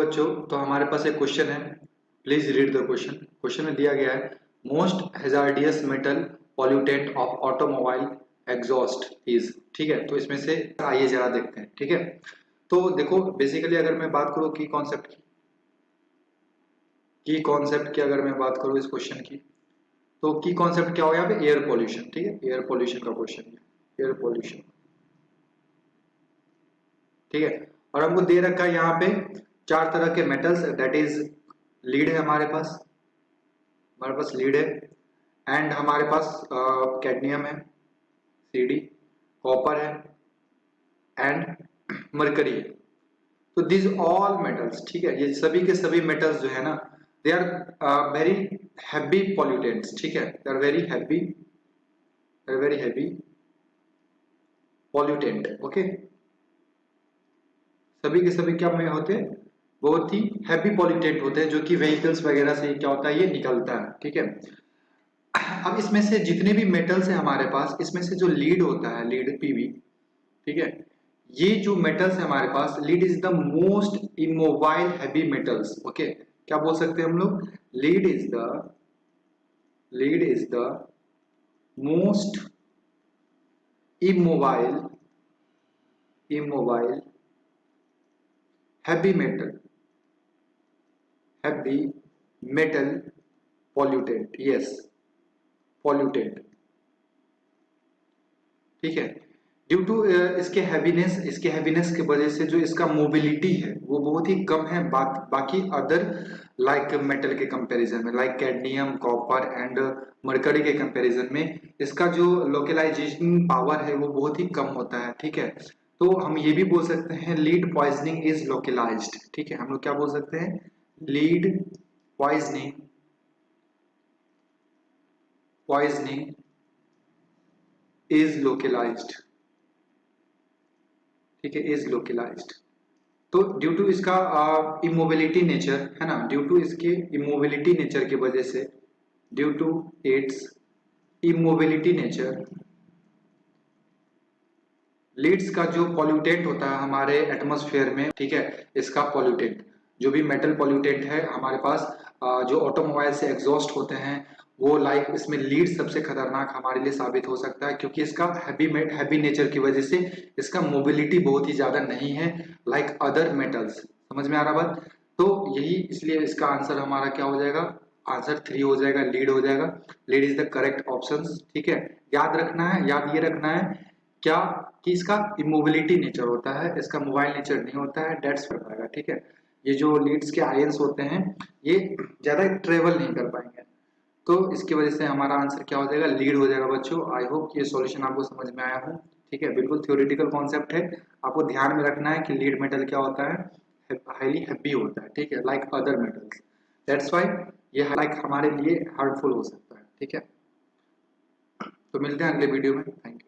बच्चों, तो हमारे पास एक क्वेश्चन है। Please read the question. Question में दिया गया है most hazardous metal pollutant of automobile exhaust is. ठीक है, तो इसमें से आइए जरा देखते हैं। ठीक है, तो देखो बेसिकली अगर मैं बात करूं की अगर मैं बात करूं इस क्वेश्चन की, तो की कॉन्सेप्ट क्या हो यहाँ पे? Air pollution. ठीक है, एयर पॉल्यूशन का क्वेश्चन है, एयर पॉल्यूशन। ठीक है, और हमको दे रखा है यहाँ पे चार तरह के मेटल्स, दैट इज लीड है हमारे पास लीड है, एंड हमारे पास कैडमियम है, सीडी, कॉपर है, एंड मरकरी है। तो दिस ऑल मेटल्स, ठीक है, ये सभी के सभी मेटल्स जो है ना, they are very heavy pollutants. ठीक है, they are very heavy pollutant. Okay, सभी के सभी क्या में होते हैं? बहुत ही हैवी पॉल्यूटेंट होते हैं, जो कि व्हीकल्स वगैरह से क्या होता है, ये निकलता है। ठीक है, अब इसमें से जितने भी मेटल्स हैं हमारे पास, इसमें से जो लीड होता है, लीड पीवी, ठीक है, ये जो मेटल्स है हमारे पास, lead is the most immobile heavy metals. Okay, क्या बोल सकते हैं हम लोग? Lead is the most immobile heavy metal pollutant. Yes, pollutant. ठीक है, ड्यू टू इसके हैवीनेस की वजह से जो इसका मोबिलिटी है वो बहुत ही कम है बाकी अदर लाइक मेटल के कंपैरिजन में, like cadmium, copper and mercury के कंपैरिजन में इसका जो लोकलाइजेशन पावर है वो बहुत ही कम होता है। ठीक है, तो हम ये भी बोल सकते हैं लीड पॉइजनिंग इज लोकलाइज्ड। ठीक है, हम लोग क्या बोल सकते हैं? Lead poisoning is localised. ठीक है, इज लोकलाइज्ड। तो ड्यू टू इसका इमोबिलिटी नेचर है ना, ड्यू टू इसके इमोबिलिटी नेचर की वजह से, due to its immobility nature, leads का जो पॉल्यूटेंट होता है हमारे एटमॉस्फेयर में, ठीक है, इसका पॉल्यूटेंट, जो भी मेटल पॉल्यूटेंट है हमारे पास, जो ऑटोमोबाइल से एग्जॉस्ट होते हैं, वो लाइक इसमें लीड सबसे खतरनाक हमारे लिए साबित हो सकता है, क्योंकि इसका हैवी नेचर की वजह से इसका मोबिलिटी बहुत ही ज्यादा नहीं है लाइक अदर मेटल्स। समझ में आ रहा बात? तो यही इसलिए इसका आंसर हमारा क्या हो जाएगा? आंसर 3 हो जाएगा, लीड हो जाएगा। Lead is the correct option. ठीक है, याद ये रखना है क्या, कि इसका इमोबिलिटी नेचर होता है, इसका मोबाइल नेचर नहीं होता है, डेट्स कर पाएगा। ठीक है, ये जो लीड्स के आयंस होते हैं ये ज्यादा ट्रेवल नहीं कर पाएंगे, तो इसकी वजह से हमारा आंसर क्या हो जाएगा? लीड हो जाएगा बच्चों। आई होप ये सॉल्यूशन आपको समझ में आया हो। ठीक है, बिल्कुल थ्योरेटिकल कॉन्सेप्ट है, आपको ध्यान में रखना है कि लीड मेटल क्या होता है? हाईली हैवी होता है। ठीक है, like other metals, that's why ये लाइक हमारे लिए हार्मफुल हो सकता है। ठीक है, तो मिलते हैं अगले वीडियो में। Thank you.